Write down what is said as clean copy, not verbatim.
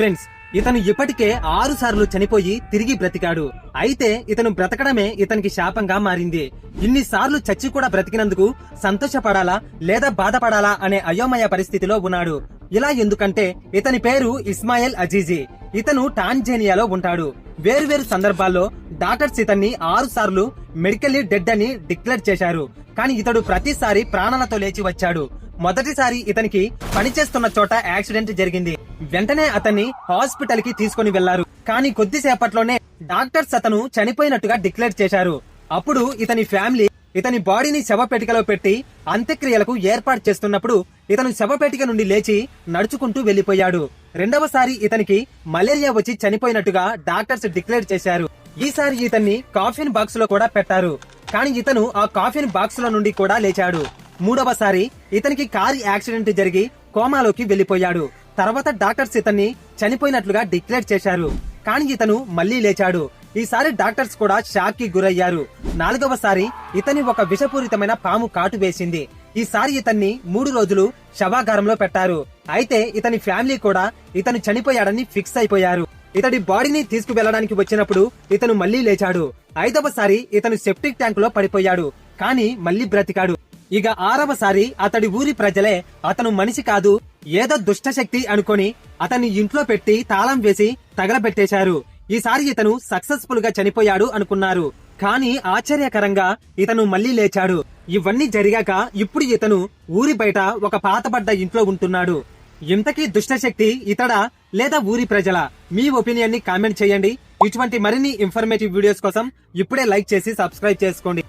Friends, ఇతను ఇప్పటికే 6 సార్లు చనిపోయి తిరిగి బ్రతికాడు. అయితే ఇతను బ్రతకడమే ఇతనికి శాపంగా మారింది. ఇన్నిసార్లు చచ్చి కూడా బ్రతికినందుకు సంతోషపడాలా లేదా బాధపడాలా అనే అయోమయ పరిస్థితిలో ఉన్నాడు. ఇలా ఎందుకంటే ఇతని పేరు ఇస్మాయిల్ అజీజీ. ఇతను టాంజానియాలో ఉంటాడు. వేరువేరు సందర్భాల్లో డాక్టర్స్ ఇతన్ని 6 సార్లు మెడికల్లీ డెడ్ అని డిక్లేర్ చేశారు. కానీ ఇతడు ప్రతిసారి ప్రాణాలతో లేచి వచ్చాడు. మొదటిసారి ఇతనికి పనిచేస్తున్న చోట యాక్సిడెంట్ జరిగింది. వెంటనే అతన్ని హాస్పిటల్ కి తీసుకుని వెళ్లారు. కానీ కొద్దిసేపట్లోనే డాక్టర్స్ అతను చనిపోయినట్టుగా డిక్లేర్ చేశారు. అప్పుడు ఇతని ఫ్యామిలీ ఇతని బాడీని శవపేటికలో పెట్టి అంత్యక్రియలకు ఏర్పాటు చేస్తున్నప్పుడు ఇతను శవపేటిక నుండి లేచి నడుచుకుంటూ వెళ్లిపోయాడు. రెండవసారి ఇతనికి మలేరియా వచ్చి చనిపోయినట్టుగా డాక్టర్స్ డిక్లేర్ చేశారు. ఈసారి ఇతన్ని కాఫిన్ బాక్స్ లో కూడా పెట్టారు. కానీ ఇతను ఆ కాఫిన్ బాక్స్ లో నుండి కూడా లేచాడు. మూడవసారి ఇతనికి కారు యాక్సిడెంట్ జరిగి కోమాలోకి వెళ్లిపోయాడు. తర్వాత డాక్టర్స్ ఇతన్ని చనిపోయినట్లుగా డిక్లేర్ చేశారు. కానీ ఇతను మళ్లీ లేచాడు. ఈసారి డాక్టర్స్ కూడా షాక్ కి గురయ్యారు. 4వసారి ఇతని ఒక విషపూరితమైన పాము కాటు వేసింది. ఈసారి ఇతన్ని 3 రోజులు శవాగారంలో పెట్టారు. అయితే ఇతని ఫ్యామిలీ కూడా ఇతను చనిపోయాడని ఫిక్స్ అయిపోయారు. ఇతడి బాడీని తీసుకువెళ్లడానికి వచ్చినప్పుడు ఇతను మళ్లీ లేచాడు. 5వసారి ఇతను సెప్టిక్ ట్యాంక్ లో పడిపోయాడు. కానీ మళ్లీ బ్రతికాడు. ఇక 6వసారి అతడి ఊరి ప్రజలే అతను మనిషి కాదు, ఏదో దుష్టశక్తి అనుకొని అతన్ని ఇంట్లో పెట్టి తాళం వేసి తగలబెట్టేశారు. ఈసారి ఇతను సక్సెస్ఫుల్ గా చనిపోయాడు అనుకున్నారు. కానీ ఆశ్చర్యకరంగా ఇతను మళ్లీ లేచాడు. ఇవన్నీ జరిగాక ఇప్పుడు ఇతను ఊరి బయట ఒక పాతబడ్డ ఇంట్లో ఉంటున్నాడు. ఇంతకీ దుష్టశక్తి ఇతడా లేదా ఊరి ప్రజల? మీ ఒపీనియన్ ని కామెంట్ చేయండి. ఇటువంటి మరిన్ని ఇన్ఫర్మేటివ్ వీడియోస్ కోసం ఇప్పుడే లైక్ చేసి సబ్స్క్రైబ్ చేసుకోండి.